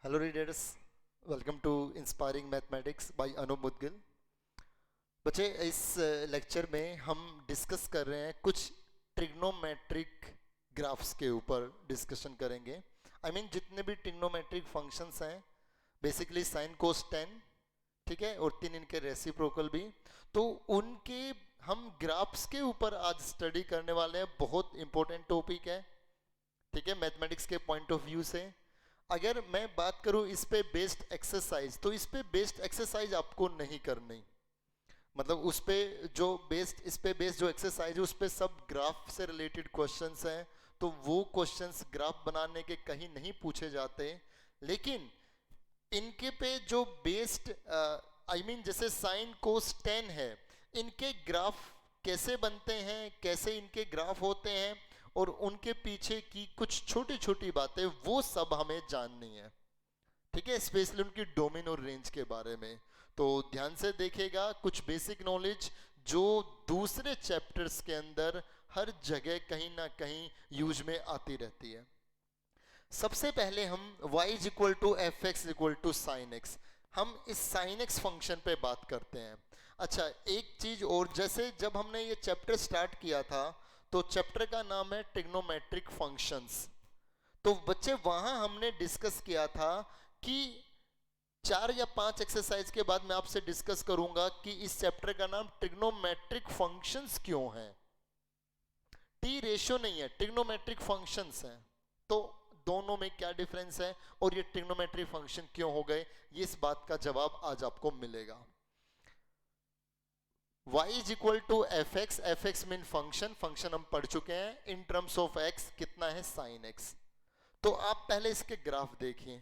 Hello readers, welcome to inspiring mathematics by Anoop Mudgil. बच्चे, इस lecture में हम डिस्कस कर रहे हैं कुछ ट्रिग्नोमेट्रिक ग्राफ्स के ऊपर डिस्कशन करेंगे। जितने भी ट्रिग्नोमेट्रिक फंक्शंस हैं, बेसिकली साइन कोस टेन, ठीक है, और तीन इनके रेसिप्रोकल भी, तो उनके हम ग्राफ्स के ऊपर आज स्टडी करने वाले हैं। बहुत इंपॉर्टेंट टॉपिक है, ठीक है, मैथमेटिक्स के पॉइंट ऑफ व्यू से। अगर मैं बात करूं इस पे बेस्ड एक्सरसाइज, तो इस पे बेस्ड एक्सरसाइज आपको नहीं करनी। मतलब उस पे जो बेस्ड, इस पे बेस्ड जो एक्सरसाइज है उस पे सब ग्राफ से रिलेटेड क्वेश्चंस हैं, तो वो क्वेश्चंस ग्राफ बनाने के कहीं नहीं पूछे जाते। लेकिन इनके पे जो बेस्ड जैसे साइन कोस टेन है, इनके ग्राफ कैसे बनते हैं, कैसे इनके ग्राफ होते हैं, और उनके पीछे की कुछ छोटी छोटी बातें, वो सब हमें जाननी है, ठीक है, स्पेशली उनकी डोमेन और रेंज के बारे में। तो ध्यान से देखिएगा, कुछ बेसिक नॉलेज जो दूसरे चैप्टर्स के अंदर हर जगह कहीं ना कहीं यूज में आती रहती है। सबसे पहले हम y is equal to f x equal to sine x, हम इस साइन एक्स फंक्शन पे बात करते हैं। अच्छा, एक चीज और, जैसे जब हमने ये चैप्टर स्टार्ट किया था तो चैप्टर का नाम है ट्रिग्नोमेट्रिक फंक्शंस। तो बच्चे वहां हमने डिस्कस किया था कि 4 या 5 एक्सरसाइज के बाद मैं आपसे डिस्कस करूंगा कि इस चैप्टर का नाम ट्रिग्नोमेट्रिक फंक्शंस क्यों है। टी रेशियो नहीं है, ट्रिग्नोमेट्रिक फंक्शंस है। तो दोनों में क्या डिफरेंस है और ये ट्रिग्नोमेट्रिक फंक्शन क्यों हो गए, ये इस बात का जवाब आज आपको मिलेगा। y is equal to f x mean function, function हम पढ़ चुके हैं। इन टर्म्स ऑफ x कितना है, साइन x। तो आप पहले इसके ग्राफ देखिए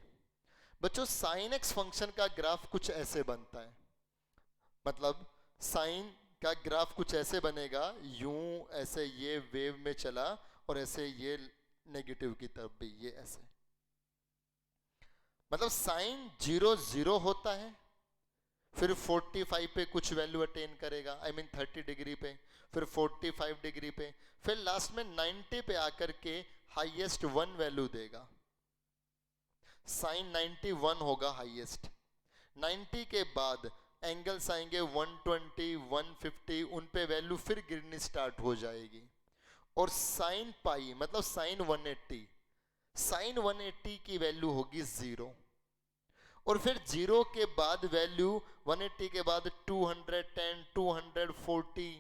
बच्चों। साइन x फंक्शन का ग्राफ कुछ ऐसे बनता है, मतलब साइन का ग्राफ कुछ ऐसे बनेगा, यूं ऐसे ये वेव में चला और ऐसे ये नेगेटिव की तरफ भी ये ऐसे, मतलब साइन 0 0 होता है, फिर 45 पे कुछ वैल्यू अटेन करेगा, 30 डिग्री पे, फिर 45 डिग्री पे, फिर लास्ट में 90 पे आकर के हाईएस्ट 1 वैल्यू देगा। साइन 91 होगा हाईएस्ट। 90 के बाद एंगल्स आएंगे 120 150, उन पे वैल्यू फिर गिरनी स्टार्ट हो जाएगी। और साइन पाई मतलब साइन 180, साइन 180 की वैल्यू होगी 0। और फिर 0 के बाद वैल्यू 180 के बाद 210 240,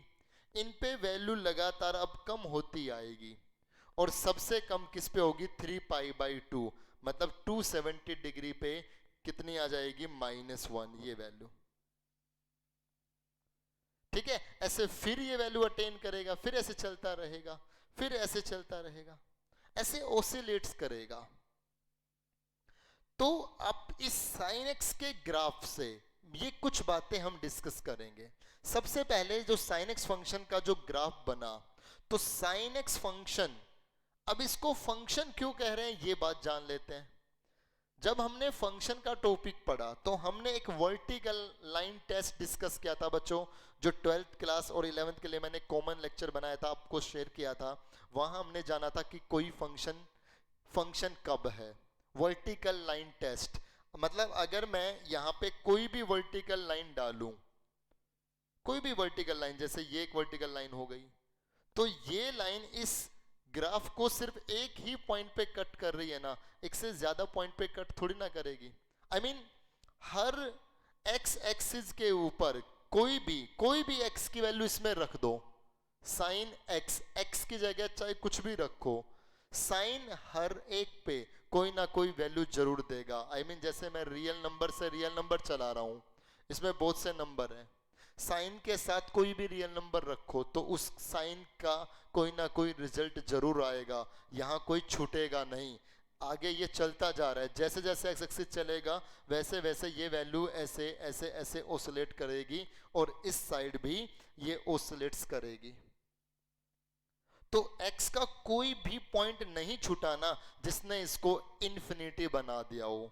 इन पे वैल्यू लगातार अब कम होती आएगी। और सबसे कम किस पे होगी, 3π/2, मतलब 270 डिग्री पे कितनी आ जाएगी, -1 ये वैल्यू, ठीक है। ऐसे फिर ये वैल्यू अटेन करेगा, फिर ऐसे चलता रहेगा, फिर ऐसे चलता रहेगा, ऐसे ओसिलेट्स करेगा। तो अब इस साइन एक्स के ग्राफ से ये कुछ बातें हम डिस्कस करेंगे। सबसे पहले जो साइन एक्स फंक्शन का जो ग्राफ बना, तो साइन एक्स फंक्शन, अब इसको फंक्शन क्यों कह रहे हैं ये बात जान लेते हैं। जब हमने फंक्शन का टॉपिक पढ़ा तो हमने एक वर्टिकल लाइन टेस्ट डिस्कस किया था बच्चों, जो 12th क्लास और 11th के लिए मैंने कॉमन लेक्चर बनाया था, आपको शेयर किया था। वहां हमने जाना था कि कोई फंक्शन फंक्शन कब है। वर्टिकल लाइन टेस्ट मतलब अगर मैं यहां पे कोई भी वर्टिकल लाइन डालूं, कोई भी वर्टिकल लाइन, जैसे ये एक वर्टिकल लाइन हो गई, तो ये लाइन इस ग्राफ को सिर्फ एक ही पॉइंट पे कट कर रही है ना, एक से ज्यादा पॉइंट पे कट थोड़ी ना करेगी। हर एक्स एक्सिस के ऊपर कोई भी एक्स की वैल्यू इसमें रख दो, साइन एक्स, एक्स की जगह चाहे कुछ भी रखो, साइन हर एक पे कोई ना कोई वैल्यू जरूर देगा। जैसे मैं रियल नंबर से रियल नंबर चला रहा हूं, इसमें बहुत से नंबर हैं, साइन के साथ कोई भी रियल नंबर रखो तो उस साइन का कोई ना कोई रिजल्ट जरूर आएगा, यहां कोई छूटेगा नहीं। आगे ये चलता जा रहा है, जैसे जैसे एक्स एक्सिस चलेगा वैसे वैसे ये वैल्यू ऐसे ऐसे ऐसे ओसिलेट करेगी, और इस साइड भी ये ओसिलेट्स करेगी। तो x का कोई भी पॉइंट नहीं छुटाना जिसने इसको इन्फिनिटी बना दिया हो।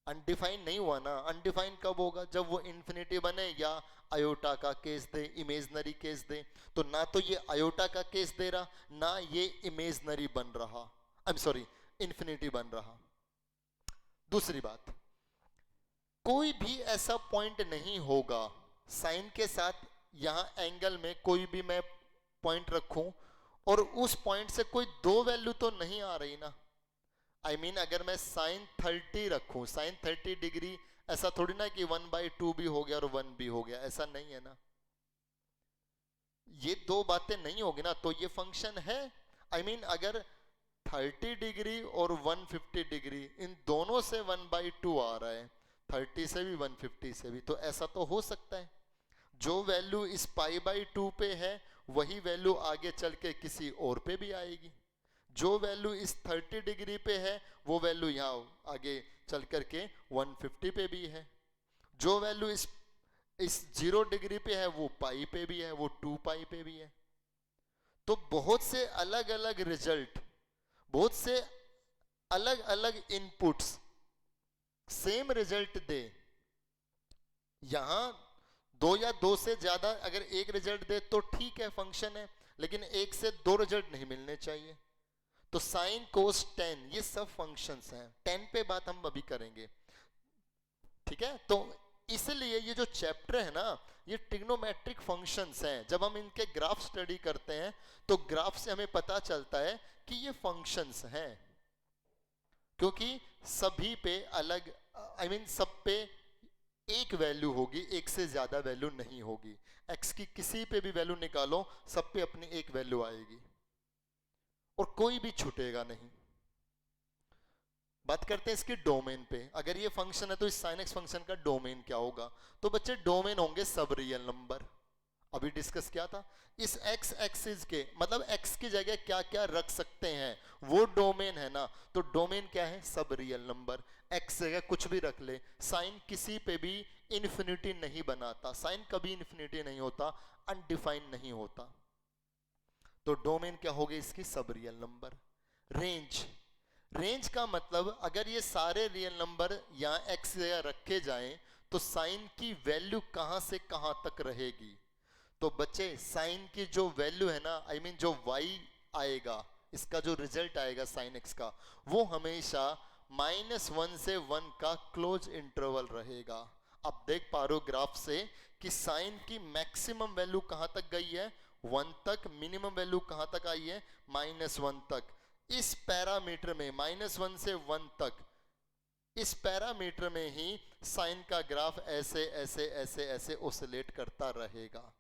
अनडिफाइन नहीं हुआ ना, अनडिफाइन कब होगा, जब वो इन्फिनिटी बने या आयोटा का केस दे, इमेजनरी केस दे। तो ना तो ये आयोटा का केस दे रहा, ना ये इमेजनरी बन रहा, आई एम सॉरी इन्फिनिटी बन रहा। दूसरी बात, कोई भी ऐसा पॉइंट नहीं होगा साइन के साथ, यहां एंगल में कोई भी मैं पॉइंट रखूं और उस पॉइंट से कोई दो वैल्यू तो नहीं आ रही ना। I mean, अगर मैं साइन 30 रखूं, साइन 30 डिग्री, ऐसा थोड़ी ना कि 1/2 भी हो गया और 1 भी हो गया, ऐसा नहीं है ना। ये दो बातें नहीं होगी ना, तो ये फंक्शन है। I mean, अगर 30 डिग्री और 150 डिग्री इन दोनों से 1/2 आ रहा है, 30 से भी 150 से भी, तो ऐसा तो हो सकता है। जो वैल्यू इस π/2 पे है वही वैल्यू आगे चल के किसी और पे भी आएगी। जो वैल्यू इस 30 डिग्री पे है वो वैल्यू यहाँ आगे चल करके 150 पे भी है। जो वैल्यू इस 0 डिग्री पे है वो पाई पे भी है, वो 2π पे भी है। तो बहुत से अलग अलग रिजल्ट, बहुत से अलग अलग इनपुट्स सेम रिजल्ट दे। यहां दो या दो से ज्यादा अगर एक रिजल्ट दे तो ठीक है, फंक्शन है, लेकिन एक से दो रिजल्ट नहीं मिलने चाहिए। तो साइन कोस टेन ये सब फंक्शंस हैं। 10 पे बात हम अभी करेंगे, ठीक है। तो इसलिए ये जो चैप्टर है ना, ये ट्रिग्नोमेट्रिक फंक्शंस हैं। जब हम इनके ग्राफ स्टडी करते हैं तो ग्राफ से हमें पता चलता है कि ये फंक्शंस हैं, क्योंकि सभी पे अलग सब पे एक वैल्यू होगी, एक से ज्यादा वैल्यू नहीं होगी। x की किसी पे भी वैल्यू निकालो, सब पे अपनी एक वैल्यू आएगी और कोई भी छूटेगा नहीं। बात करते हैं इसकी डोमेन पे। अगर ये फंक्शन है तो इस sin x फंक्शन का डोमेन क्या होगा? तो बच्चे डोमेन होंगे सब रियल नंबर। अभी डिस्कस किया था, इस x एक्सिस के मतलब x की जगह क्या क्या रख सकते हैं वो डोमेन है ना। तो डोमेन क्या है? सब रियल नंबर। x जगह कुछ भी रख ले, साइन किसी पे भी इन्फिनिटी नहीं बनाता, साइन कभी इन्फिनिटी नहीं होता, अनडिफाइंड नहीं होता। तो डोमेन क्या होगी इसकी? सब रियल नंबर। रेंज, रेंज का मतलब अगर ये सारे रियल नंबर यहाँ x जगह रखे जाएं तो साइन की वैल्यू कहां से कहां तक रहेगी? तो बच्चे साइन की जो वैल्यू है ना, जो y आएगा, इसका जो रिजल्ट आएगा साइन x का, वो हमेशा -1 से 1 का क्लोज इंटरवल रहेगा। अब देख पा रहे हो ग्राफ से कि साइन की मैक्सिमम वैल्यू कहां तक गई है? 1 तक। मिनिमम वैल्यू कहां तक आई है? -1 तक। इस पैरामीटर में -1 से 1 तक, इस पैरामीटर में ही साइन का ग्राफ ऐसे ऐसे ऐसे ऐसे ऑसिलेट करता रहेगा।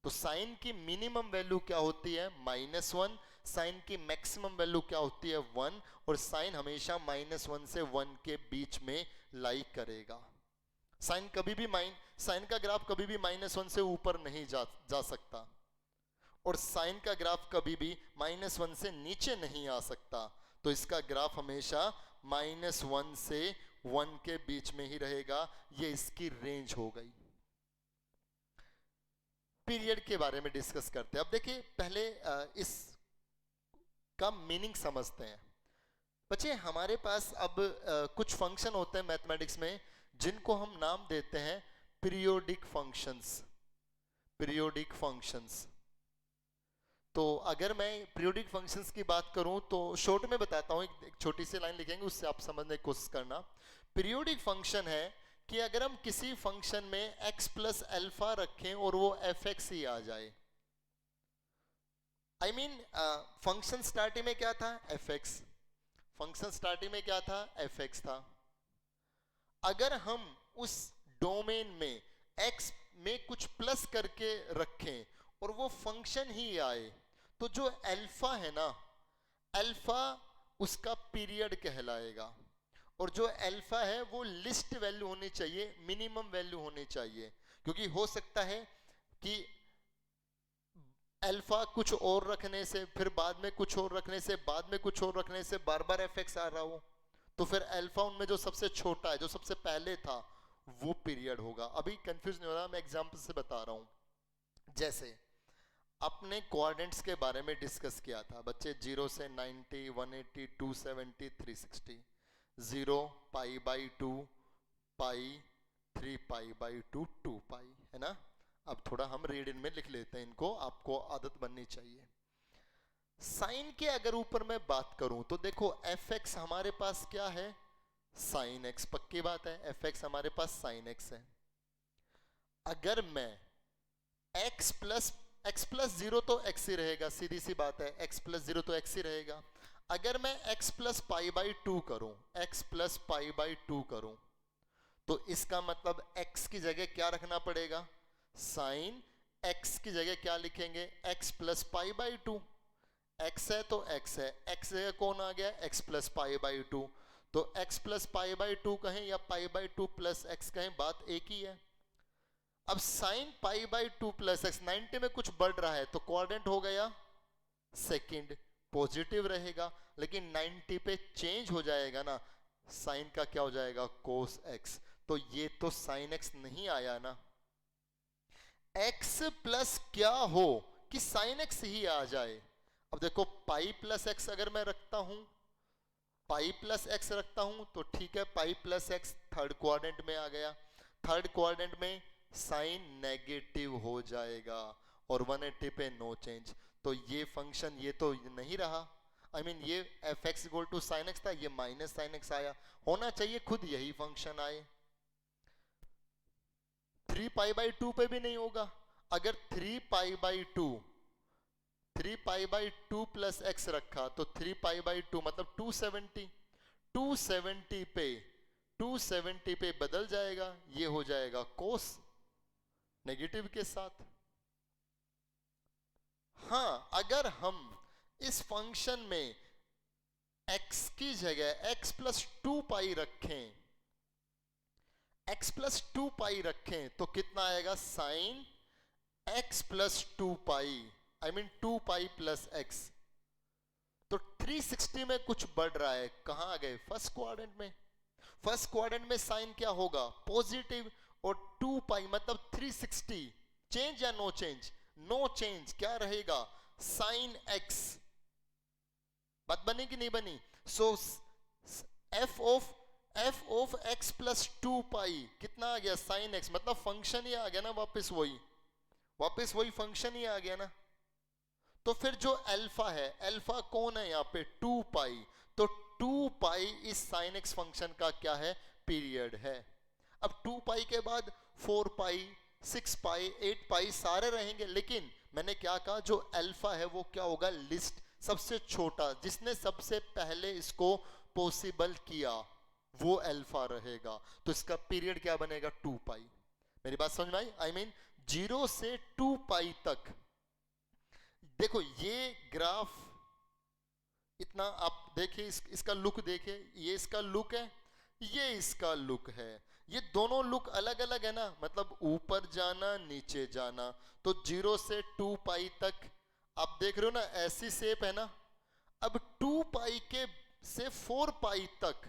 तो साइन की मिनिमम वैल्यू क्या होती है? -1। साइन की मैक्सिमम वैल्यू क्या होती है? 1। और साइन हमेशा -1 से 1 के बीच में लाई करेगा। साइन कभी भी साइन का ग्राफ कभी भी -1 से ऊपर नहीं जा सकता, और साइन का ग्राफ कभी भी -1 से नीचे नहीं आ सकता। तो इसका ग्राफ हमेशा -1 से 1 के बीच में ही रहेगा। ये इसकी रेंज हो गई। पीरियड के बारे में डिस्कस करते हैं। अब देखिए पहले इस का मीनिंग समझते हैं। बच्चे हमारे पास अब कुछ फंक्शन होते हैं मैथमेटिक्स में जिनको हम नाम देते हैं पीरियोडिक फंक्शंस। पीरियोडिक फंक्शंस, तो अगर मैं पीरियोडिक फंक्शंस की बात करूं तो शॉर्ट में बताता हूं, एक छोटी सी लाइन लिखेंगे, उससे आप समझने की कोशिश करना। पीरियोडिक फंक्शन है कि अगर हम किसी फंक्शन में x प्लस अल्फा रखें और वो fx ही आ जाए। फंक्शन स्टार्टिंग में क्या था? fx। फंक्शन स्टार्टिंग में क्या था? fx था। अगर हम उस डोमेन में x में कुछ प्लस करके रखें और वो फंक्शन ही आए, तो जो अल्फा है ना, अल्फा उसका पीरियड कहलाएगा। और जो अल्फा है वो लिस्ट वैल्यू होनी चाहिए, मिनिमम वैल्यू होनी चाहिए, क्योंकि हो सकता है कि अल्फा कुछ और रखने से, फिर बाद में कुछ और रखने से, बाद में कुछ और रखने से बार बार fx आ रहा हो, तो फिर अल्फा उनमें जो सबसे छोटा है, जो सबसे पहले था, वो पीरियड होगा। अभी कंफ्यूज नहीं हो रहा, मैं एग्जांपल से बता रहा हूं। जैसे अपने कोऑर्डिनेट्स के बारे में डिस्कस किया था बच्चे, 0 से 90, 180, 270, 360, 0 π/2, पाई, 3π/2, 2π, है ना। अब थोड़ा हम रीड इन में लिख लेते हैं इनको, आपको आदत बननी चाहिए। साइन के अगर ऊपर मैं बात करूं तो देखो fx हमारे पास क्या है? साइन एक्स, पक्की बात है, एफ एक्स हमारे पास साइन एक्स है। अगर मैं x प्लस जीरो तो x ही रहेगा, सीधी सी बात है, x प्लस जीरो तो x ही रहेगा। अगर मैं x plus pi by two करूं, x plus pi by two करूं, तो इसका मतलब x की जगह क्या रखना पड़ेगा, साइन x की जगह क्या लिखेंगे, x plus pi by two. x है तो x है, x जगह कौन आ गया, x plus pi by two. तो x plus pi by two कहें या pi by two plus x कहें, बात एक ही है। अब sine pi by two plus x 90 में कुछ बढ़ रहा है तो क्वाड्रेंट हो गया सेकंड, पॉजिटिव रहेगा, लेकिन 90 पे चेंज हो जाएगा ना, साइन का क्या हो जाएगा, कोस एक्स। तो ये तो साइन एक्स नहीं आया ना। एक्स प्लस क्या हो कि साइन एक्स ही आ जाए। अब देखो पाई प्लस एक्स अगर मैं रखता हूं, पाई प्लस एक्स रखता हूं तो ठीक है, pi plus x third quadrant में आ गया। थर्ड क्वाड्रेंट में साइन नेगेटिव हो जाएगा और 180 पे नो चेंज। तो ये फंक्शन ये तो नहीं रहा, I mean, ये f x equal to sine x था, ये माइनस साइन एक्स आया, होना चाहिए खुद यही फंक्शन आए। 3 पाई बाई टू पे भी नहीं होगा। अगर 3 pi by two, 3 pi by two plus x रखा तो 3 पाई बाई टू मतलब 270, 270 पे बदल जाएगा, ये हो जाएगा कोस नेगेटिव के साथ। हाँ, अगर हम इस फंक्शन में x की जगह x प्लस टू पाई रखें, x प्लस टू पाई रखें तो कितना आएगा, sine x plus two pi, I mean 2 pi plus x। तो 360 में कुछ बढ़ रहा है, कहां आ गए, फर्स्ट क्वाड्रेंट में। फर्स्ट क्वाड्रेंट में साइन क्या होगा, पॉजिटिव, और 2 पाई मतलब 360, चेंज या नो चेंज, नो चेंज, क्या रहेगा, साइन x। बात बनी कि नहीं बनी। So F of x plus two pi कितना आ गया, साइन x, मतलब फंक्शन ही आ गया ना, वापस वही फंक्शन ही आ गया ना। तो फिर जो अल्फा है, अल्फा कौन है यहाँ पे, 2 पाई, तो 2 पाई इस साइन एक्स फंक्शन का क्या है, पीरियड है। अब 2 पाई के बाद 4 पाई, 6 पाई, 8 पाई सारे रहेंगे, लेकिन मैंने क्या कहा, जो अल्फा है वो क्या होगा, लिस्ट सबसे छोटा, जिसने सबसे पहले इसको पॉसिबल किया वो अल्फा रहेगा। तो इसका पीरियड क्या बनेगा, 2 पाई। मेरी बात समझ में आई, आई मीन 0 से 2 पाई तक। देखो ये ग्राफ इतना, आप देखिए इसका लुक देखिए, ये इसका लुक है, ये इसका लुक है, ये दोनों लुक अलग अलग है ना, मतलब ऊपर जाना नीचे जाना। तो 0 से 2 पाई तक आप देख रहे हो ना, ऐसी शेप है ना। अब 2 पाई के से 4 पाई तक,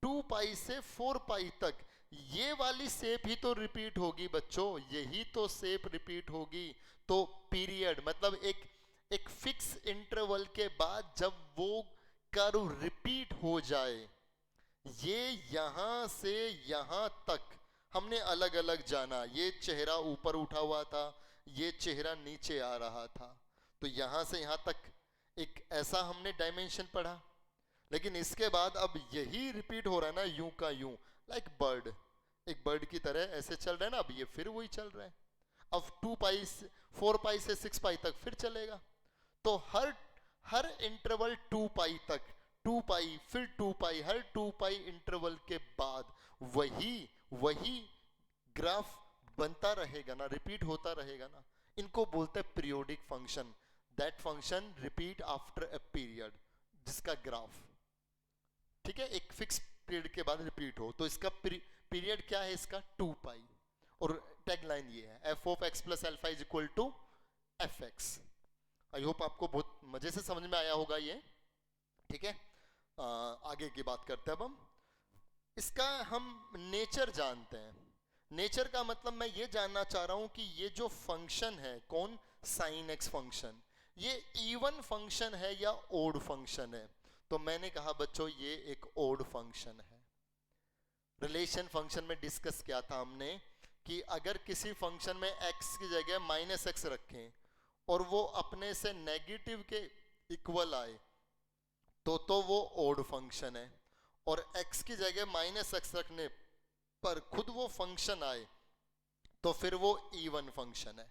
2 पाई से 4 पाई तक ये वाली शेप ही तो रिपीट होगी बच्चों, यही तो शेप रिपीट होगी। तो पीरियड मतलब एक फिक्स इंटरवल के बाद जब वो कर्व रिपीट हो जाए, ये यहां से यहां तक हमने अलग अलग जाना, ये चेहरा ऊपर उठा हुआ था, ये चेहरा नीचे आ रहा था, तो यहां से यहां तक एक ऐसा हमने डायमेंशन पढ़ा। लेकिन इसके बाद अब यही रिपीट हो रहा है ना, यूं का यूं, लाइक बर्ड, एक बर्ड की तरह ऐसे चल रहा है ना, अब ये फिर वही चल रहा है। अब 2 पाई 4 पाई से 6 पाई तक फिर चलेगा। तो हर इंटरवल 2 पाई तक, 2 पाई फिर 2 पाई, हर 2 पाई इंटरवल के बाद वही ग्राफ बनता रहेगा ना, रिपीट होता रहेगा ना। इनको बोलते हैं periodic function, that function repeat after a period, जिसका ग्राफ, ठीक है, एक फिक्स पीरियड के बाद रिपीट हो। तो इसका पीरियड क्या है, इसका 2 पाई। और टैगलाइन ये है, f of x plus alpha is equal to f x. I hope आपको बहुत मजे से समझ में आया होगा ये, ठीक है। आगे की बात करते हैं अब हम इसका, हम नेचर जानते हैं। नेचर का मतलब मैं ये जानना चाह रहा हूं कि ये जो फंक्शन है, कौन, साइन एक्स फंक्शन, ये इवन फंक्शन है या ओड फंक्शन है। तो मैंने कहा बच्चों ये एक ओड फंक्शन है। रिलेशन फंक्शन में डिस्कस किया था हमने कि अगर किसी फंक्शन में x की जगह माइनस एक्स रखें और वो अपने से नेगेटिव के इक्वल आए तो वो ओड फंक्शन है। और x की जगह माइनस एक्स रखने पर खुद वो फंक्शन आए तो फिर वो इवन फंक्शन है।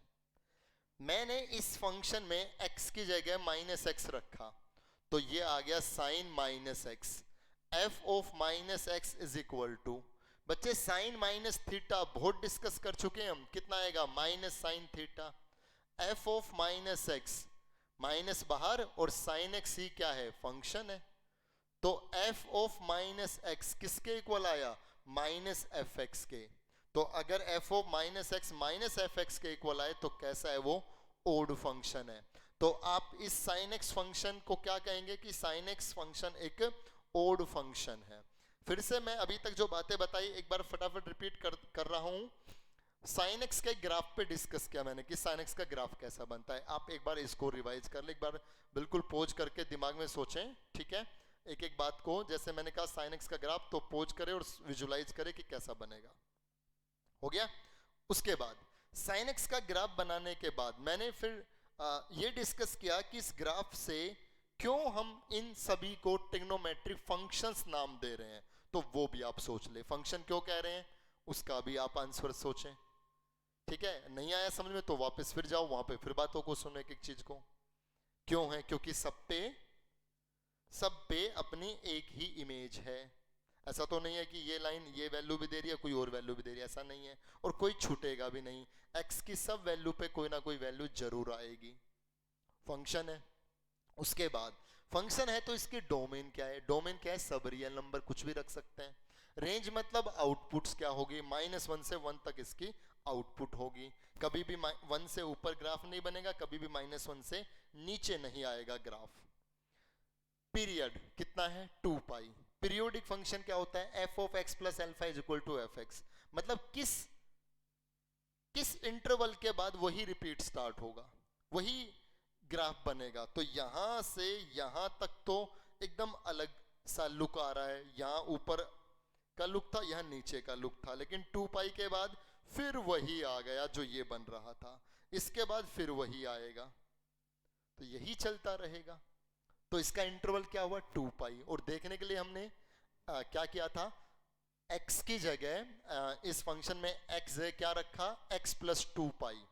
मैंने इस फंक्शन में x की जगह माइनस एक्स रखा तो ये आ गया sine minus x. F of minus x is equal to, बच्चे साइन माइनस थीटा बहुत डिस्कस कर चुके हैं हम, कितना आएगा minus sine theta. F of minus x, minus बाहर और साइन एक्स ही क्या है फंक्शन है, तो एफ ऑफ माइनस एक्स किसके इक्वल आया माइनस एफ एक्स के। तो अगर F of minus x minus F x के इक्वल आए तो कैसा है वो ओड फंक्शन है। तो आप इस साइन एक्स फंक्शन को क्या कहेंगे कि साइन एक्स फंक्शन एक ओड फंक्शन है। फिर से मैं अभी तक जो बातें बताई एक बार फटाफट रिपीट कर रहा हूं। साइन एक्स के ग्राफ पे डिस्कस किया मैंने कि साइन एक्स का ग्राफ कैसा बनता है। आप एक बार इसको रिवाइज कर ले, एक बार बिल्कुल पोज करके दिमाग में सोचें, ठीक है, एक एक बात को। जैसे मैंने कहा साइन एक्स का ग्राफ, तो पोज करे और विजुलाइज करे कि कैसा बनेगा। हो गया। उसके बाद साइन एक्स का ग्राफ बनाने के बाद मैंने फिर ये डिस्कस किया कि इस ग्राफ से क्यों हम इन सभी को ट्रिग्नोमेट्रिक फंक्शंस नाम दे रहे हैं, तो वो भी आप सोच ले। फंक्शन क्यों कह रहे हैं उसका भी आप आंसर सोचें, ठीक है। नहीं आया समझ में तो वापस फिर जाओ वहां पे, फिर बातों को सुनो एक एक चीज को। क्यों है, क्योंकि सब पे अपनी एक ही इमेज है। ऐसा तो नहीं है कि ये लाइन ये वैल्यू भी दे रही है कोई और वैल्यू भी दे रही है, ऐसा नहीं है। और कोई छूटेगा भी नहीं, x की सब वैल्यू पे कोई ना कोई वैल्यू जरूर आएगी। फंक्शन है। उसके बाद फंक्शन है तो इसकी डोमेन क्या है, डोमेन क्या है सब रियल नंबर कुछ भी रख सकते हैं। रेंज मतलब आउटपुट्स क्या होगी, -1 से 1 तक इसकी आउटपुट होगी। कभी भी 1 से ऊपर ग्राफ नहीं बनेगा, कभी भी -1 से नीचे नहीं आएगा ग्राफ। पीरियड कितना है 2 पाई। पीरियोडिक फंक्शन क्या होता है, f of x plus alpha is equal to f x, मतलब किस इंटरवल के बाद वही रिपीट स्टार्ट होगा, वही ग्राफ बनेगा। तो यहां से यहां तक तो एकदम अलग सा लुक आ रहा है, यहां ऊपर का लुक था यहां नीचे का लुक था, लेकिन 2 पाई के बाद फिर वही आ गया जो ये बन रहा था, इसके बाद फिर वही आएगा, तो यही चलता रहेगा। तो इसका इंटरवल क्या हुआ 2 पाई। और देखने के लिए हमने क्या किया था, x की जगह इस फंक्शन में x है क्या रखा, x plus 2 pi,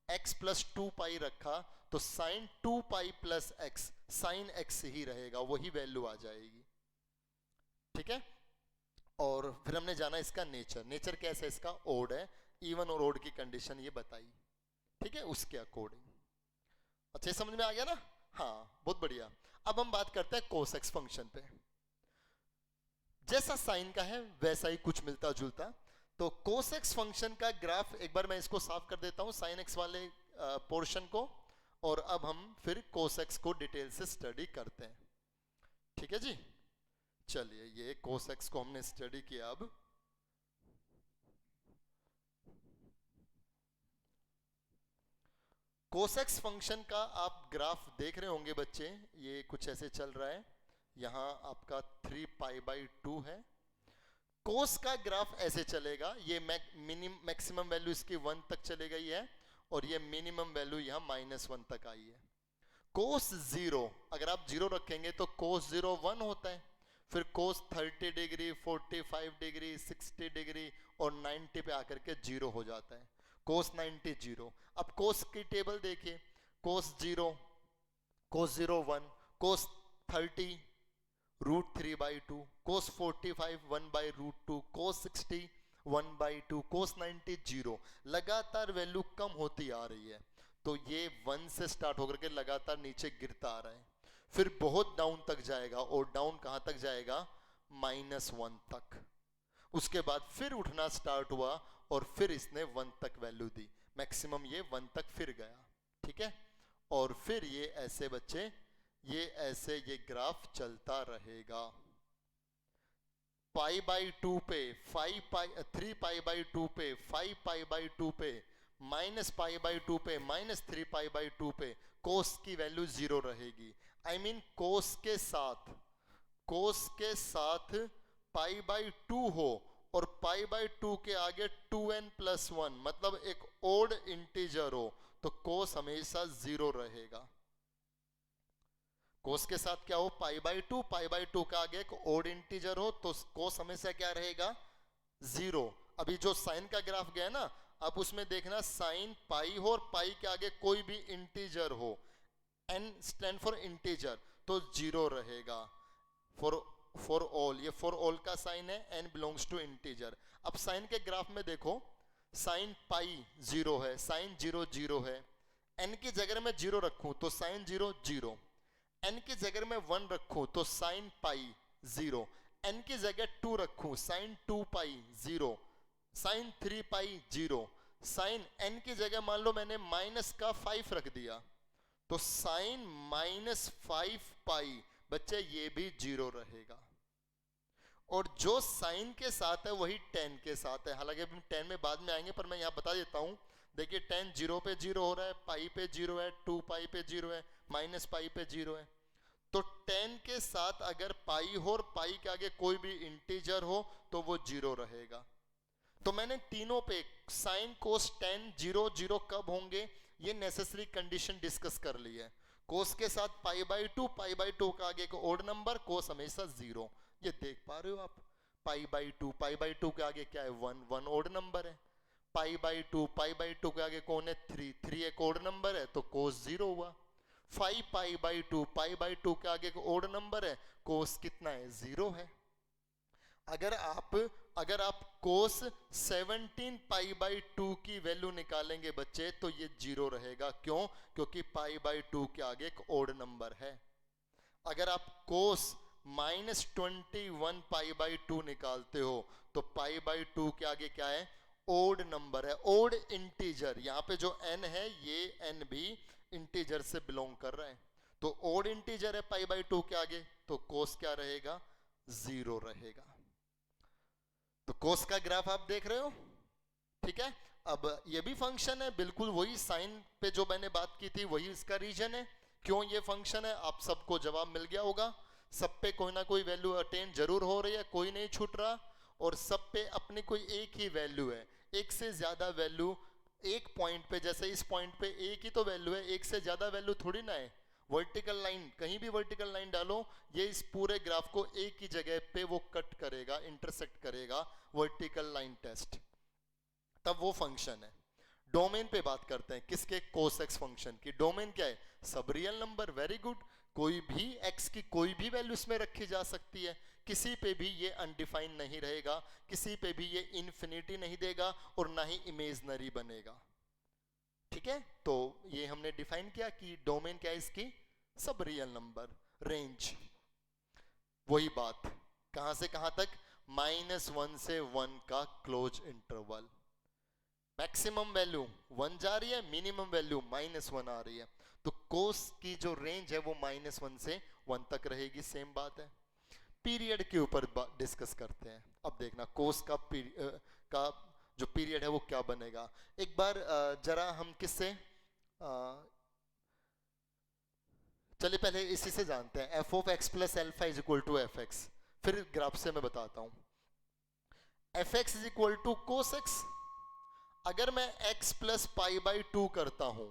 x plus 2 pi रखा तो sine 2 pi plus x sine x ही रहेगा, वही वैल्यू आ जाएगी, ठीक है। और फिर हमने जाना इसका नेचर, नेचर कैसा है इसका ओड है, इवन और ओड की कंडीशन ये बताई, ठीक है, उसके अकॉर्डिंग। अच्छे समझ में आ गया ना, हाँ बहुत बढ़िया। अब हम बात करते हैं कोस एक्स फंक्शन पे। जैसा साइन का है वैसा ही कुछ मिलता जुलता। तो कोस एक्स फंक्शन का ग्राफ, एक बार मैं इसको साफ कर देता हूं साइन एक्स वाले पोर्शन को, और अब हम फिर कोस एक्स को डिटेल से स्टडी करते हैं, ठीक है जी। चलिए ये कोस एक्स को हमने स्टडी किया। अब कोस एक्स फंक्शन का आप ग्राफ देख रहे होंगे बच्चे, ये कुछ ऐसे चल रहा है, यहां आपका 3 पाई बाई 2 है। कोस का ग्राफ ऐसे चलेगा, ये मैक्सिमम वैल्यू इसकी 1 तक चले गई है और ये मिनिमम वैल्यू यहां -1 तक आई है। कोस 0 अगर आप 0 रखेंगे तो कोस 0 1 होता है, फिर कोस 30 डिग्री 45 डिग्री 60 डिग्री और 90 पे आकर के 0 हो जाता है, कोस 90 0। अब कोस की टेबल देखिए, कोस 0 1, कोस 30 √3/2, कोस 45 1/√2, कोस 60 1/2, कोस 90 0। लगातार वैल्यू कम होती आ रही है, तो ये 1 से स्टार्ट होकर के लगातार नीचे गिरता आ रहा है, फिर बहुत डाउन तक जाएगा, और डाउन कहां तक जाएगा -1 तक। उसके बाद फिर उठना स्टार्ट हुआ और फिर इसने 1 तक वैल्यू दी, मैक्सिमम ये 1 तक फिर गया, ठीक है। और फिर ये ऐसे बच्चे ये ऐसे ये ग्राफ चलता रहेगा। पाई बाई 2 पे 3 पाई बाई 2 पे 5 पाई बाई 2 पे -पाई बाई 2 पे -3 पाई बाई 2 पे कोस की वैल्यू 0 रहेगी। आई मीन कोस के साथ पाई बाई 2 हो और पाई बाई 2 के आगे 2n+1 मतलब एक ओड इंटीजर हो, तो कोस हमेशा 0 रहेगा। कोस के साथ क्या हो, पाई बाई टू का आगे एक ओड इंटीजर हो तो कोस हमेशा क्या रहेगा, 0। अभी जो साइन का ग्राफ गया ना, अब उसमें देखना साइन पाई हो और पाई के आगे कोई भी इंटीजर हो, n स्टैंड फॉर इंटीजर, तो 0 रहेगा फॉर ऑल। ये फॉर ऑल का साइन है, n बिलोंग्स टू इंटीजर। अब साइन के ग्राफ में देखो, साइन पाई 0 है, साइन 0 0 है, n की जगह में 0 रखूं तो साइन 0 0, n की जगह में 1 रखूं तो साइन पाई 0, n की जगह 2 रखूं साइन 2 पाई 0, साइन 3 पाई 0, साइन n की जगह मान लो मैंने माइनस का 5 रख दिया तो साइन -5 पाई, बच्चे ये भी 0 रहेगा। और जो साइन के साथ है वही tan के साथ है, हालांकि हम tan में बाद में आएंगे पर मैं यहां बता देता हूं। देखिए tan 0 पे 0 हो रहा है, पाई पे 0 है, 2 पाई पे 0 है, माइनस पाई पे 0 है। तो tan के साथ अगर पाई हो और पाई के आगे कोई भी इंटीजर हो तो वो 0 रहेगा। तो मैंने तीनों पे साइन कोस tan 0 0 कब होंगे ये नेसेसरी कंडीशन डिस्कस कर ली है। कोस के साथ पाई बाई टू का आगे एक ओड नंबर, कोस हमेशा 0, ये देख पा रहे हो आप। पाई बाई टू के आगे क्या है, 1 ओड नंबर है। पाई बाई टू के आगे कौन है, 3 एक ओड नंबर है तो कोस 0 हुआ। 5 पाई बाई टू के आगे एक ओड नंबर है, कोस कितना है, 0 है। अगर आप कोस 17 पाई बाई 2 की वैल्यू निकालेंगे बच्चे तो ये 0 रहेगा। क्यों, क्योंकि पाई बाई 2 के आगे एक ओड नंबर है। अगर आप कोस -21 पाई बाई 2 निकालते हो तो पाई बाई 2 के आगे क्या है, ओड नंबर है, ओड इंटीजर। यहां पे जो n है ये n भी इंटीजर से बिलोंग कर रहा है, तो ओड इंटीजर है पाई बाई 2 के आगे, तो कोस क्या रहेगा, 0 रहेगा। तो कोस का ग्राफ आप देख रहे हो, ठीक है। अब ये भी फंक्शन है, बिल्कुल वही साइन पे जो मैंने बात की थी वही इसका रीजन है। क्यों ये फंक्शन है, आप सबको जवाब मिल गया होगा। सब पे कोई ना कोई वैल्यू अटेन जरूर हो रही है, कोई नहीं छूट रहा, और सब पे अपनी कोई एक ही वैल्यू है। एक से ज्यादा वैल्यू एक पॉइंट पे, जैसे इस पॉइंट पे एक ही तो वैल्यू है, एक से ज्यादा वैल्यू थोड़ी ना है। वर्टिकल लाइन, कहीं भी वर्टिकल लाइन डालो, ये इस पूरे ग्राफ को एक ही जगह पे वो कट करेगा, इंटरसेक्ट करेगा, वर्टिकल लाइन टेस्ट, तब वो फंक्शन है। डोमेन पे बात करते हैं, किसके, cos x फंक्शन की। डोमेन क्या है, सब रियल नंबर। वेरी गुड, कोई भी x की कोई भी वैल्यू इसमें रखी जा सकती है, किसी पे भी ये अनडिफाइंड नहीं रहेगा, किसी पे भी ये इन्फिनिटी नहीं देगा और ना ही इमेजनरी बनेगा, ठीक है। तो ये हमने डिफाइन किया कि डोमेन क्या है इसकी, सब रियल नंबर। रेंज वही बात, कहां से कहां तक, -1 से 1 का क्लोज इंटरवल। मैक्सिमम वैल्यू 1 जा रही है, मिनिमम वैल्यू -1 आ रही है, तो कोस की जो रेंज है वो -1 से 1 तक रहेगी। सेम बात है। पीरियड के ऊपर डिस्कस करते हैं। अब देखना कोस का जो पीरियड है वो क्या बनेगा। एक बार जरा हम किससे, चलिए पहले इसी से जानते हैं, f of x plus alpha is equal to fx, फिर ग्राफ से मैं बताता हूं। fx is equal to cos x। अगर मैं x plus पाई बाई 2 करता हूं,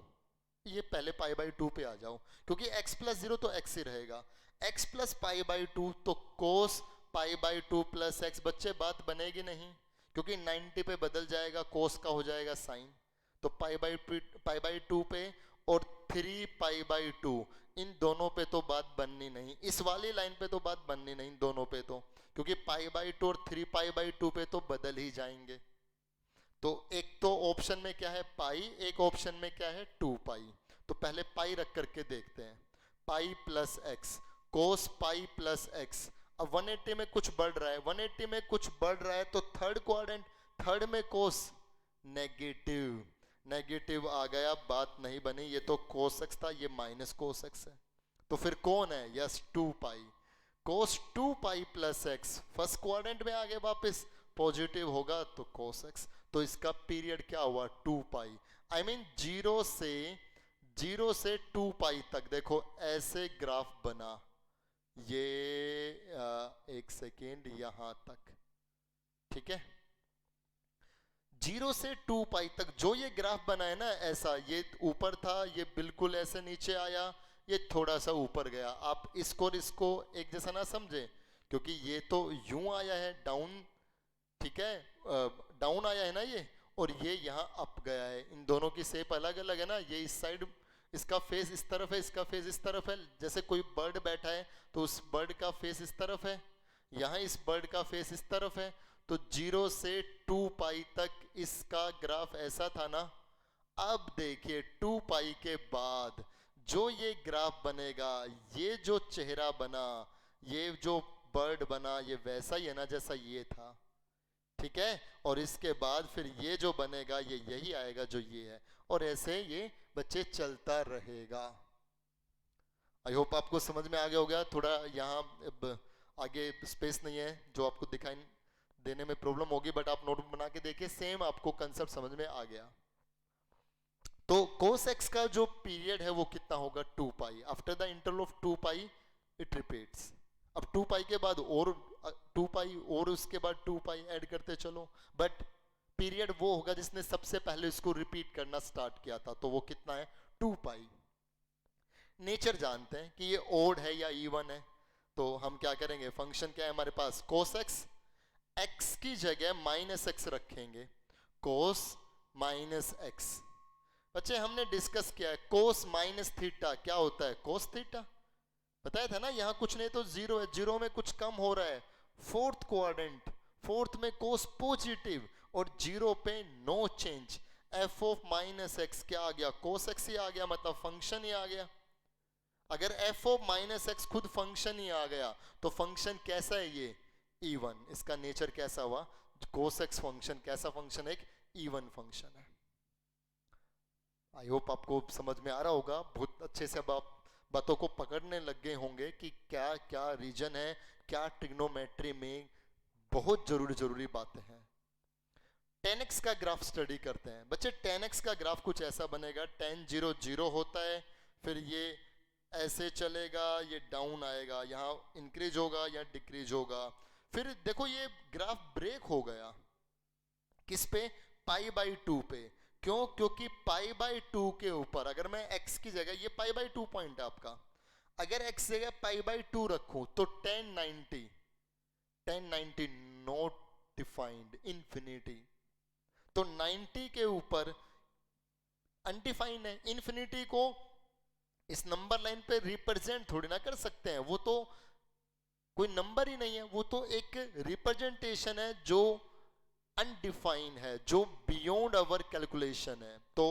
ये पहले पाई बाई 2 पे आ जाओ, क्योंकि x plus 0 तो x ही रहेगा, x plus पाई बाई 2 तो cos pi by 2 plus x। बच्चे बात बनेगी नहीं, क्योंकि 90 पे बदल जाएगा, cos का हो जाएगा साइन, तो पाई बाई 2 पे और 3 पाई बाई 2, इन दोनों पे तो बात बननी नहीं, इस वाली लाइन पे तो बात बननी नहीं, दोनों पे तो, क्योंकि पाई बाई 2 और 3 पाई बाई 2 पे तो बदल ही जाएंगे। तो एक तो ऑप्शन में क्या है पाई, एक ऑप्शन में क्या है 2 पाई। तो पहले पाई रख करके देखते हैं, पाई प्लस एक्स, कोस पाई प्लस एक्स। अब 180 में कुछ बढ़ रहा है, 180 में कुछ बढ़ रहा है, तो थर्ड क्वाड्रेंट, थर्ड में कोस नेगेटिव, नेगेटिव आ गया, बात नहीं बनी। ये तो कोस एक्स था, ये माइनस कोस एक्स है, तो फिर कौन है, यस 2 पाई। कोस 2 pi plus x, first quadrant में आ गए वापस, पॉजिटिव होगा तो कोस एक्स, तो इसका पीरियड क्या हुआ 2 पाई। आई मीन 0 से 2 पाई तक। देखो ऐसे ग्राफ बना, ये एक सेकेंड यहां तक, ठीक है। 0 से 2 पाई तक जो ये ग्राफ बना है ना, ऐसा ये ऊपर था, ये बिल्कुल ऐसे नीचे आया, ये थोड़ा सा ऊपर गया। आप इसको और इसको एक जैसा ना समझे, क्योंकि ये तो यूं आया है डाउन, ठीक है, डाउन आया है ना ये, और ये यहाँ अप गया है। इन दोनों की शेप अलग अलग है ना, ये इस साइड, इसका फेस इस तरफ है, इसका फेस इस तरफ है। जैसे कोई बर्ड बैठा है तो उस बर्ड का फेस इस तरफ है, यहाँ इस बर्ड का फेस इस तरफ है। तो 0 से 2 पाई तक इसका ग्राफ ऐसा था ना। अब देखिए 2 पाई के बाद जो ये ग्राफ बनेगा, ये जो चेहरा बना, ये जो बर्ड बना, ये वैसा ही है ना जैसा ये था, ठीक है। और इसके बाद फिर ये जो बनेगा ये यही आएगा जो ये है, और ऐसे ये बच्चे चलता रहेगा। आई होप आपको समझ में आ गया होगा। थोड़ा यहाँ अब आगे स्पेस नहीं है जो आपको दिखाई देने में प्रॉब्लम होगी, बट आप नोटबुक बना के देखिए, सेम आपको कंसेप्ट समझ में आ गया। तो cos x का जो पीरियड है वो कितना होगा, 2 pi. After the interval of 2 pi it repeats. अब 2 पाई के बाद और 2 पाई, और उसके बाद 2 पाई ऐड करते चलो, बट पीरियड वो होगा जिसने सबसे पहले इसको रिपीट करना स्टार्ट किया था, तो वो कितना है, 2 पाई। नेचर जानते हैं कि ये ओड है या इवन है, तो हम क्या करेंगे, फंक्शन क्या है हमारे पास, cos x, x की जगह -x रखेंगे, cos -x। बच्चे हमने डिस्कस किया है cos माइनस थीटा क्या होता है, cos थीटा बताया था ना। यहाँ कुछ नहीं तो 0 है, 0 में कुछ कम हो रहा है, फोर्थ क्वाड्रेंट, फोर्थ में cos पॉजिटिव, और 0 पे no change. f of -x क्या आ गया, cos x ही आ गया, मतलब फंक्शन ही आ गया। अगर f ऑफ -x खुद फंक्शन ही आ गया तो फंक्शन कैसा है, ये इवन। इसका नेचर कैसा हुआ, cos x फंक्शन कैसा फंक्शन है, एक इवन फंक्शन है। आई होप आपको समझ में आ रहा होगा, बहुत अच्छे से अब आप बातों को पकड़ने लग गए होंगे कि क्या क्या रीजन है, क्या ट्रिग्नोमेट्री में बहुत जरूरी बातें हैं। 10x का ग्राफ स्टडी करते हैं बच्चे। 10x का ग्राफ कुछ ऐसा बनेगा, 10 0 0 होता है, फिर ये ऐसे चलेगा, ये डाउन आएगा, यहाँ इंक्रीज होगा या डिक्रीज होगा। फिर देखो ये ग्राफ ब्रेक हो गया, किस पे, π/2 पे। क्यों, क्योंकि π/2 के ऊपर अगर मैं x की जगह, ये π/2 पॉइंट है आपका, अगर x जगह π/2 रखूं तो 1090 नॉट डिफाइंड, इंफिनिटी। तो 90 के ऊपर अनडिफाइंड है। इंफिनिटी को इस नंबर लाइन पे रिप्रेजेंट थोड़ी ना कर सकते हैं, वो तो कोई नंबर ही नहीं है, वो तो एक रिप्रेजेंटेशन है जो अनडिफाइंड है, जो बियॉन्ड अवर कैलकुलेशन है। तो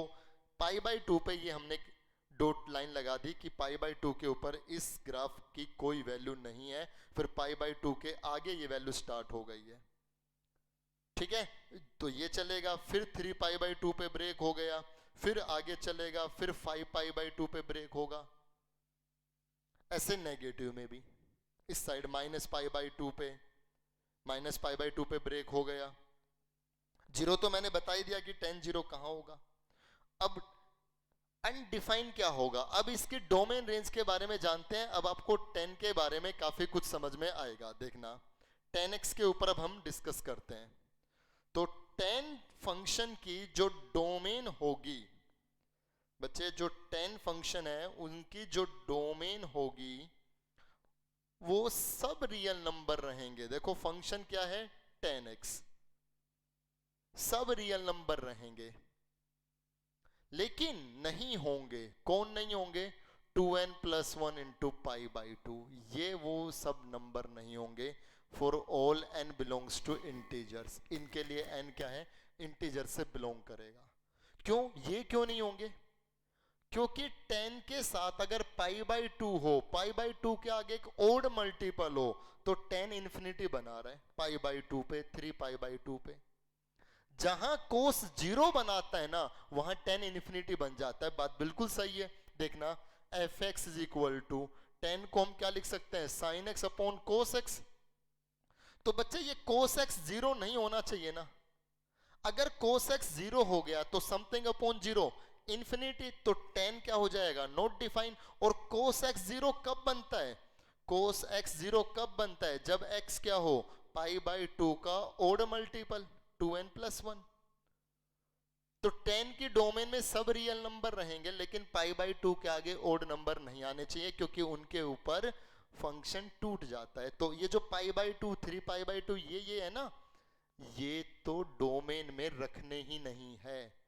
π/2 पे ये हमने डॉट लाइन लगा दी कि π/2 के ऊपर इस ग्राफ की कोई वैल्यू नहीं है, फिर π/2 के आगे ये वैल्यू स्टार्ट हो गई है, ठीक है। तो ये चलेगा, फिर 3π/2 पे ब्रेक हो गया, फिर आगे चलेगा, फिर 5π/2 पे ब्रेक होगा। ऐसे नेगेटिव में भी इस साइड -π/2 पे, -π/2 पे ब्रेक हो गया। 0 तो मैंने बता ही दिया कि 10 0 कहां होगा। अब अनडिफाइंड क्या होगा, अब इसकी डोमेन रेंज के बारे में जानते हैं। अब आपको 10 के बारे में काफी कुछ समझ में आएगा, देखना 10x के ऊपर अब हम डिस्कस करते हैं। तो 10 फंक्शन की जो डोमेन होगी बच्चे, जो 10 फंक्शन है उनकी जो डोमेन होगी वो सब रियल नंबर रहेंगे। देखो फंक्शन क्या है, 10x, सब रियल नंबर रहेंगे, लेकिन नहीं होंगे, कौन नहीं होंगे, 2n + 1 × π/2, ये वो सब नंबर नहीं होंगे। For all n belongs to integers, इनके लिए n क्या है, इंटीजर से बिलोंग करेगा। क्यों, ये क्यों नहीं होंगे, क्योंकि 10 के साथ अगर π/2 हो, π/2 के आगे एक ओड मल्टीपल हो, तो 10 इंफिनिटी बना रहा है π/2 पे, 3π/2 पे। जहां cos 0 बनाता है ना, वहां 10 इंफिनिटी बन जाता है। बात बिल्कुल सही है, देखना fx = 10 को हम क्या लिख सकते हैं, sin x / cos x। तो बच्चे ये cos x 0 नहीं होना चाहिए ना। अगर cos x 0 हो गया तो समथिंग अपॉन 0 इंफिनिटी, तो 10 क्या हो जाएगा, नॉट डिफाइंड। और cos x 0 कब बनता है, cos x 0 कब बनता है, जब x क्या हो, π/2 का ओड मल्टीपल, 2n + 1। तो 10 की डोमेन में सब रियल नंबर रहेंगे, लेकिन पाई बाई 2 के आगे ओड नंबर नहीं आने चाहिए, क्योंकि उनके ऊपर फंक्शन टूट जाता है। तो ये जो पाई बाई 2, 3 पाई बाई 2, ये है ना, ये तो डोमेन में रखने ही नहीं है।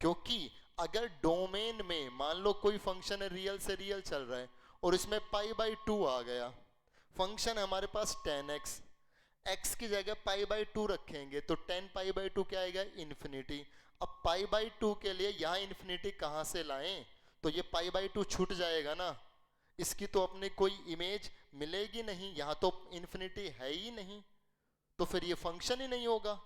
क्योंकि अगर डोमेन में मान लो कोई फंक्शन है, रियल से रियल चल रहा है, और इसमें पाई बाई 2 आ गया, फंक्शन हमारे पास 10x, x की जगह पाई बाई 2 रखेंगे तो 10 पाई बाई 2 क्या आएगा, इन्फिनिटी। अब पाई बाई 2 के लिए यहां इन्फिनिटी कहां से लाएं, तो ये पाई बाई 2 छूट जाएगा ना, इसकी तो अपने कोई इमेज मिलेगी नहीं, यहां तो इन्फिनिटी है ही नहीं, तो फिर ये फंक्शन ही नहीं होगा।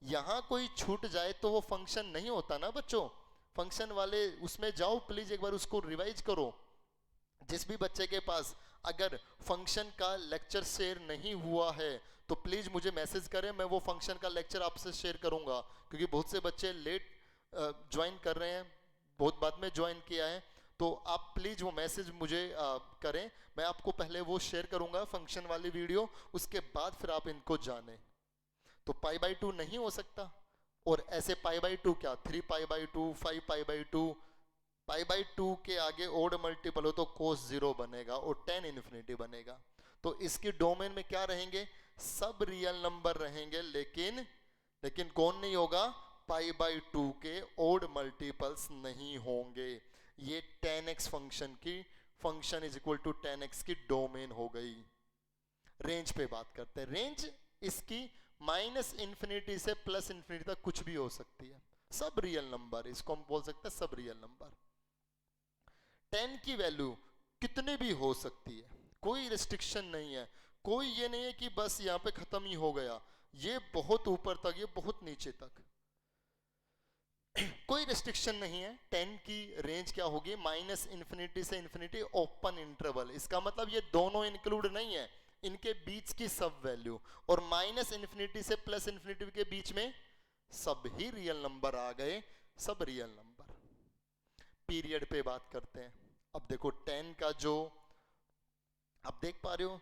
यहां कोई छूट जाए तो वो फंक्शन नहीं होता ना बच्चों। फंक्शन वाले उसमें जाओ प्लीज, एक बार उसको रिवाइज करो। जिस भी बच्चे के पास अगर फंक्शन का लेक्चर शेयर नहीं हुआ है तो प्लीज मुझे मैसेज करें, मैं वो फंक्शन का लेक्चर आपसे शेयर करूंगा, क्योंकि बहुत से बच्चे लेट ज्वाइन कर रहे हैं, बहुत बाद में ज्वाइन किया है, तो आप प्लीज वो मैसेज मुझे करें, मैं आपको पहले वो शेयर करूंगा फंक्शन वाली वीडियो, उसके बाद फिर आप इनको जाने। तो पाई बाई 2 नहीं हो सकता, और ऐसे पाई बाई 2 क्या, 3 pi by 2, 5 pi by 2, pi by 2 के आगे ओड मल्टीपल हो तो कोस 0 बनेगा और 10 इन्फिनिटी बनेगा। तो इसकी डोमेन में क्या रहेंगे, सब रियल नंबर रहेंगे, लेकिन कौन नहीं होगा, पाई बाई 2 के ओड मल्टीपल्स नहीं होंगे। ये 10x function is equal to 10x की डोमेन हो गई। रेंज पे बात करते हैं। रेंज इसकी माइनस इन्फिनिटी से प्लस इन्फिनिटी तक कुछ भी हो सकती है, सब रियल नंबर, इसको हम बोल सकते हैं सब रियल नंबर। 10 की वैल्यू कितने भी हो सकती है, कोई रिस्ट्रिक्शन नहीं है, कोई ये नहीं है कि बस यहाँ पे खत्म ही हो गया, ये बहुत ऊपर तक, ये बहुत नीचे तक कोई रिस्ट्रिक्शन नहीं है। 10 की रेंज क्या होगी, माइनस इन्फिनिटी से इन्फिनिटी ओपन इंटरवल, इसका मतलब ये दोनों इंक्लूड नहीं है, इनके बीच की सब वैल्यू, और माइनस इन्फिनिटी से प्लस इन्फिनिटी के बीच में सब ही रियल नंबर आ गए, सब रियल नंबर। पीरियड पे बात करते हैं। अब देखो 10 का जो आप देख पा रहे हो,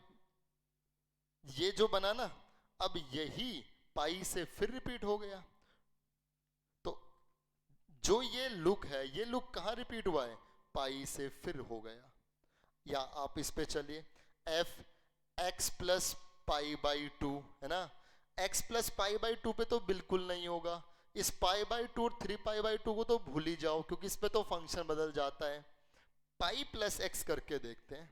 ये जो बना ना, अब यही पाई से फिर रिपीट हो गया, तो जो ये लुक है, ये लुक कहां रिपीट हुआ है, पाई से फिर हो गया। या आप इस पे चलिए, F x plus pi by 2 है ना, एक्स प्लस पाई बाई 2 पे तो बिल्कुल नहीं होगा, इस पाई बाई 2 और 3 पाई बाई 2 को तो भूल ही जाओ, क्योंकि इस पे तो फंक्शन बदल जाता है। पाई प्लस एक्स करके देखते हैं,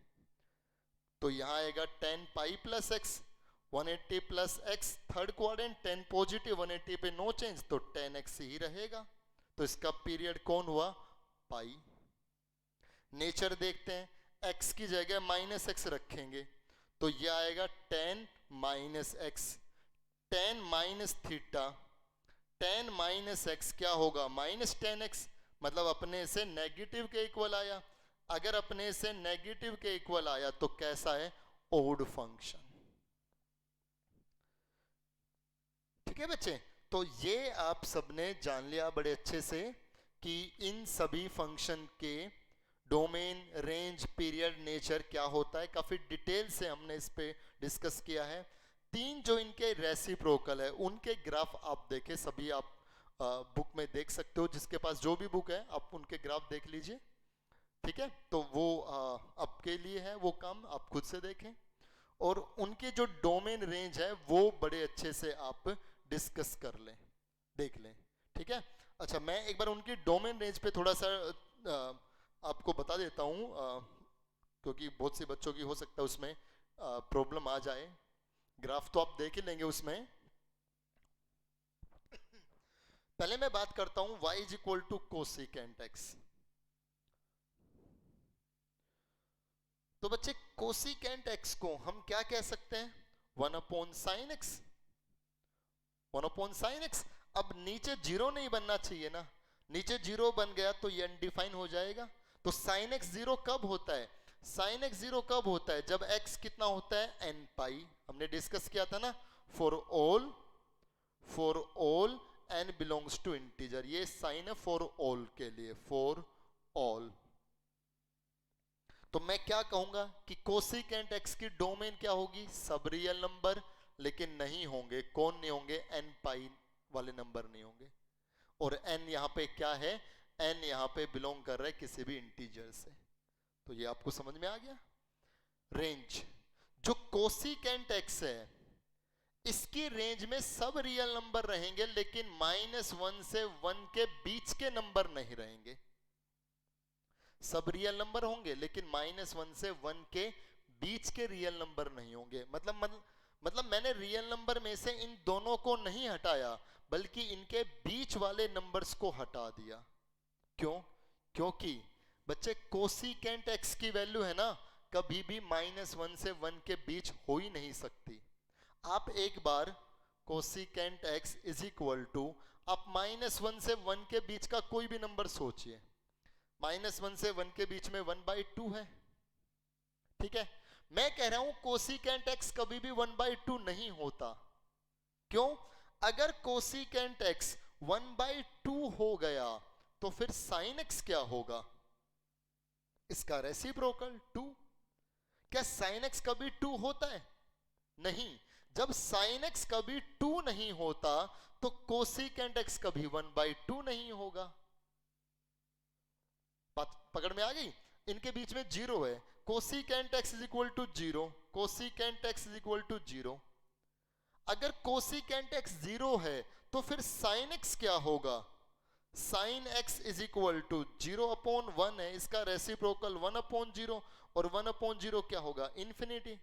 तो यहां आएगा 10 pi plus x, 180 plus x, third quadrant 10 positive, 180 पे नो चेंज, तो 10x ही रहेगा, तो इसका पीरियड कौन हुआ, पाई। नेचर देखते हैं, x की जगह माइनस एक्स रखेंगे तो ये आएगा 10 minus x, 10 minus theta, 10 minus x क्या होगा, माइनस 10x, मतलब अपने से नेगेटिव के इक्वल आया। अगर अपने से नेगेटिव के इक्वल आया तो कैसा है, ओड फंक्शन। ठीक है बच्चे, तो ये आप सबने जान लिया बड़े अच्छे से कि इन सभी फंक्शन के डोमेन, रेंज, पीरियड, नेचर क्या होता है, काफी डिटेल से हमने इस पे डिस्कस किया है। तीन जो इनके रेसिप्रोकल है उनके ग्राफ आप देखें, सभी आप बुक में देख सकते हो, जिसके पास जो भी बुक है आप उनके ग्राफ देख लीजिए। ठीक है, तो वो आपके लिए है वो काम, आप खुद से देखें, और उनके जो डोमेन रेंज है वो बड़े अच्छे से आप डिस्कस कर लें, देख लें। ठीक है, अच्छा मैं एक बार उनकी डोमेन रेंज पे थोड़ा सा आपको बता देता हूं, क्योंकि बहुत से बच्चों की हो सकता है उसमें प्रॉब्लम आ जाए। ग्राफ तो आप देख ही लेंगे उसमें। पहले मैं बात करता हूं y is equal to cosecant x। तो बच्चे कोसिकेंट x को हम क्या कह सकते हैं, 1 upon sine x, 1 upon sine x। अब नीचे जीरो नहीं बनना चाहिए ना, नीचे जीरो बन गया तो ये अनडिफाइन हो जाएगा। तो साइन x जीरो कब होता है, साइन x जीरो कब होता है, जब x कितना होता है, n पाई, हमने डिस्कस किया था ना, for all n belongs to integer, ये साइन है फॉर ऑल के लिए, फॉर ऑल। तो मैं क्या कहूंगा कि कोसिकेंट x की डोमेन क्या होगी, सब रियल नंबर, लेकिन नहीं होंगे, कौन नहीं होंगे, n पाई वाले नंबर नहीं होंगे। और n यहाँ पे क्या है, n यहाँ पे बिलोंग कर रहा है किसी भी इंटीजर से। तो ये आपको समझ में आ गया। रेंज जो कोसिकेंट x है, इसकी रेंज में सब रियल नंबर रहेंगे, लेकिन -1 से 1 के बीच के नंबर नहीं रहेंगे। सब रियल नंबर होंगे लेकिन -1 से 1 के बीच के रियल नंबर नहीं होंगे। मतलब मैंने रियल नंबर में से इन दोनों को नहीं हटाया, बल्कि इनके बीच वाले नंबर्स को हटा दिया। क्यों? क्योंकि बच्चे कोसिकेंट x की वैल्यू है ना, कभी भी -1 से 1 के बीच हो ही नहीं सकती। आप एक बार cosecant x is equal to, आप -1 से 1 के बीच का कोई भी नंबर सोचिए। -1 से 1 के बीच में 1/2 है, ठीक है। मैं कह रहा हूं कोसिकेंट x कभी भी 1/2 नहीं होता। क्यों? अगर कोसिकेंट x 1/2 हो गया तो फिर साइन x क्या होगा? इसका रेसिप्रोकल 2। क्या साइन x कभी 2 होता है? नहीं। जब साइन x कभी 2 नहीं होता तो कोसिकेंट x कभी 1/2 नहीं होगा। पकड़ में आ गई? इनके बीच में 0 है। Cosecant x is equal to 0, cosecant x is equal to 0। अगर कोसिकेंट x 0 है तो फिर साइन x क्या होगा? Sine x is equal to 0/1 है, इसका रेसिप्रोकल 1/0, और 1/0 क्या होगा? इन्फिनिटी।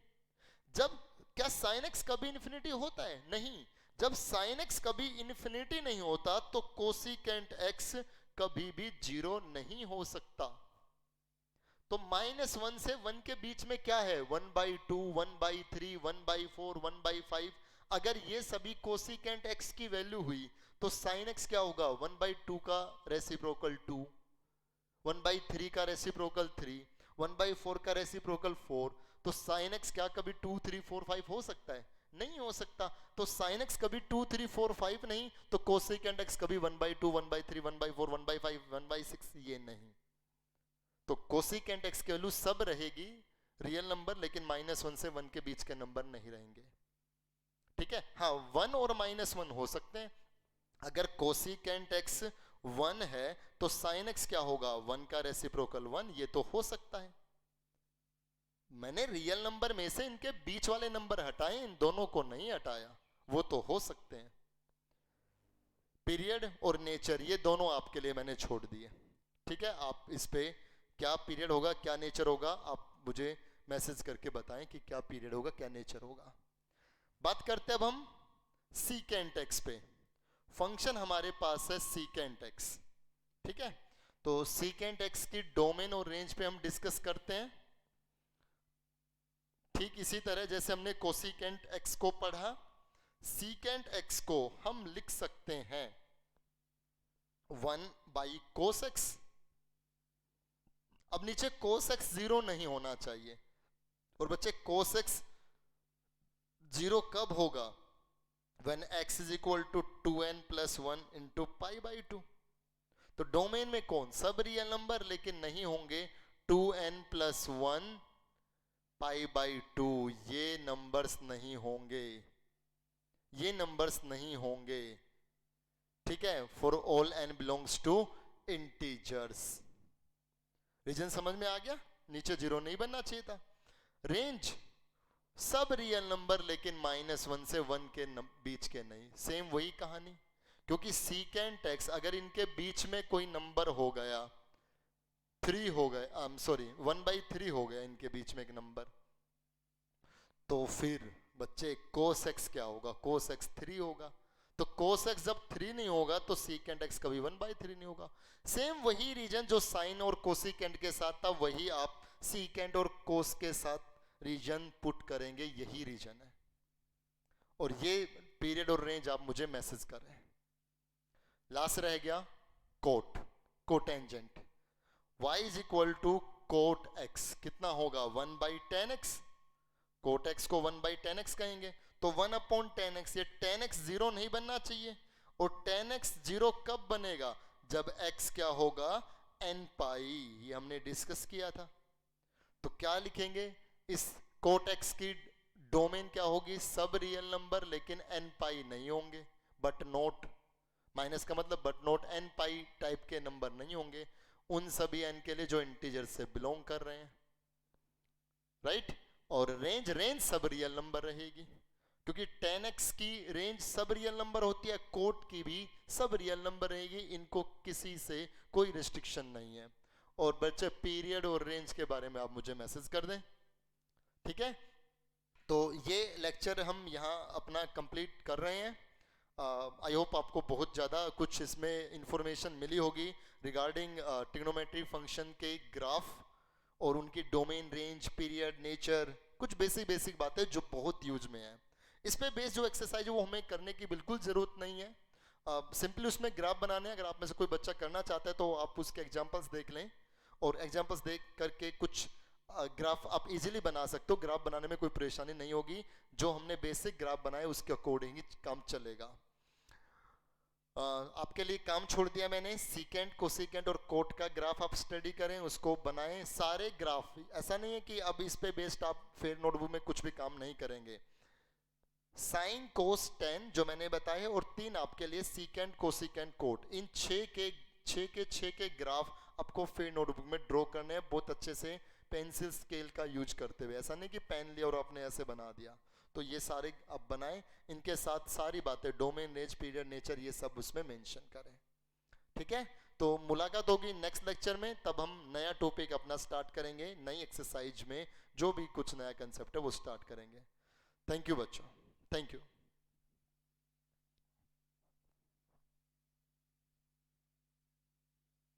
जब क्या साइन x कभी इन्फिनिटी होता है? नहीं। जब साइन x कभी इन्फिनिटी नहीं होता तो कोसिकेंट x कभी भी 0 नहीं हो सकता। तो -1 से 1 के बीच में क्या है? 1/2, 1/3, 1/4, 1/5। अगर ये सभी कोसिकेंट x की वैल्यू हुई तो साइन x क्या होगा? 1/2 का रेसिप्रोकल 2, 1/3 का रेसिप्रोकल 3, 1/4 का रेसिप्रोकल 4। तो साइन x क्या कभी 2, 3, 4, 5 हो सकता है? नहीं हो सकता। तो साइन x कभी 2, 3, 4, 5 नहीं, तो कोसिकेंट x कभी 1/2, 1/3, 1/4, 1/5, 1/6 ये नहीं। तो कोसिकेंट x की वैल्यू सब रहेगी रियल नंबर, लेकिन -1 से 1 के बीच के नंबर नहीं रहेंगे, ठीक है। हाँ, 1 और -1 हो सकते हैं। अगर कोसिकेंट x 1 है तो साइन x क्या होगा? 1 का रेसिप्रोकल 1, ये तो हो सकता है। मैंने रियल नंबर में से इनके बीच वाले नंबर हटाए, इन दोनों को नहीं हटाया, वो तो हो सकते हैं। पीरियड और नेचर ये दोनों आपके लिए मैंने छोड़ दिए, ठीक है। आप इस पे क्या पीरियड होगा क्या नेचर होगा, आप मुझे मैसेज करके बताएं कि क्या पीरियड होगा क्या नेचर होगा। बात करते हैं अब हम सीकेंट x पे। फंक्शन हमारे पास है सीकेंट x, ठीक है। तो सीकेंट x की डोमेन और रेंज पे हम डिस्कस करते हैं। ठीक इसी तरह जैसे हमने कोसिकेंट x को पढ़ा, सीकेंट x को हम लिख सकते हैं 1/cos x। अब नीचे cos x 0 नहीं होना चाहिए। और बच्चे cos x 0 कब होगा? when x is equal to 2n plus 1 into pi/2। तो डोमेन में कौन? सब रियल नंबर, लेकिन नहीं होंगे 2n plus 1 pi/2। ये नंबर्स नहीं होंगे, ये नंबर्स नहीं होंगे, ठीक है। For all n belongs to integers. Reason समझ में आ गया? नीचे 0 नहीं बनना चाहिए था। रेंज सब रियल नंबर, लेकिन -1 से 1 के बीच के नहीं। सेम वही कहानी, क्योंकि सीकेंट x अगर इनके बीच में कोई नंबर हो गया, 3 हो गए, 1/3 हो गया इनके बीच में एक नंबर, तो फिर बच्चे cos x क्या होगा? cos x 3 होगा। तो cos x जब 3 नहीं होगा तो सीकेंट x कभी 1/3 नहीं होगा। सेम वही रीजन जो साइन और कोसिकेंट के साथ था, वही आप सीकेंट और कोस के साथ रीजन पुट करेंगे, यही रीजन है। और ये पीरियड और रेंज आप मुझे मैसेज कर रहे हैं। लास्ट रह गया cot, cotangent. y is equal to cot x कितना होगा? 1/10x। कोट x को 1/10x कहेंगे, तो 1/10x, ये 10x 0 नहीं बनना चाहिए। और 10x 0 कब बनेगा? जब x क्या होगा? n पाई। ये हमने डिस्कस किया था। तो क्या लिखेंगे? इस कोट x की डोमेन क्या होगी? सब रियल नंबर, लेकिन n पाई नहीं होंगे, बट नोट माइनस का मतलब but not n pi type के नंबर नहीं होंगे उन सभी n के लिए जो इंटीजर से बिलोंग कर रहे हैं, राइट। और रेंज सब रियल नंबर रहेगी, क्योंकि 10x की रेंज सब रियल नंबर होती है, कोट की भी सब रियल नंबर रहेगी, इनको किसी से कोई रिस्ट्रिक्शन नहीं है। और बच्चे पीरियड और रेंज के बारे में आप मुझे मैसेज कर दें, ठीक है। तो ये लेक्चर हम यहाँ अपना कंप्लीट कर रहे हैं। आई होप आपको बहुत ज़्यादा कुछ इसमें इंफॉर्मेशन मिली होगी रिगार्डिंग ट्रिग्नोमेट्री फंक्शन के ग्राफ और उनकी डोमेन, रेंज, पीरियड, नेचर, कुछ बेसिक बातें जो बहुत यूज में है। इस पे बेस्ड जो एक्सरसाइज है वो हमें करने की बिल्कुल ज़रूरत नहीं है। सिंपली उसमें ग्राफ बनाने हैं, अगर आप में से कोई बच्चा करना चाहता है तो आप उसके एग्जाम्पल्स देख लें और एग्जाम्पल्स देख करके कुछ ग्राफ आप इजीली बना सकते हो। ग्राफ बनाने में कोई परेशानी नहीं होगी, जो हमने बेसिक ग्राफ बनाए उसके अकॉर्डिंग ही काम चलेगा। आपके लिए काम छोड़ दिया मैंने, सीकेंट, कोसिकेंट और कोट का ग्राफ आप स्टडी करें, उसको बनाएं सारे ग्राफ। ऐसा नहीं है कि अब इस पे बेस्ड आप फिर नोटबुक में कुछ भी काम नहीं करेंगे। साइन, कोस, टेन जो मैंने बताए और 3 आपके लिए सीकेंट, कोसिकेंट, कोट, इन 6 के ग्राफ आपको फिर नोटबुक में ड्रॉ करने हैं बहुत अच्छे से पेंसिल स्केल का यूज करते हुए। ऐसा नहीं कि पेन लिया और आपने ऐसे बना दिया। तो ये सारे आप बनाएं, इनके साथ सारी बातें डोमेन, रेंज, पीरियड, नेचर ये सब उसमें मेंशन करें, ठीक है। तो मुलाकात होगी नेक्स्ट लेक्चर में, तब हम नया टॉपिक अपना स्टार्ट करेंगे, नई एक्सरसाइज में जो भी कुछ नया कंसेप्ट है वो स्टार्ट करेंगे। थैंक यू बच्चों, थैंक यू।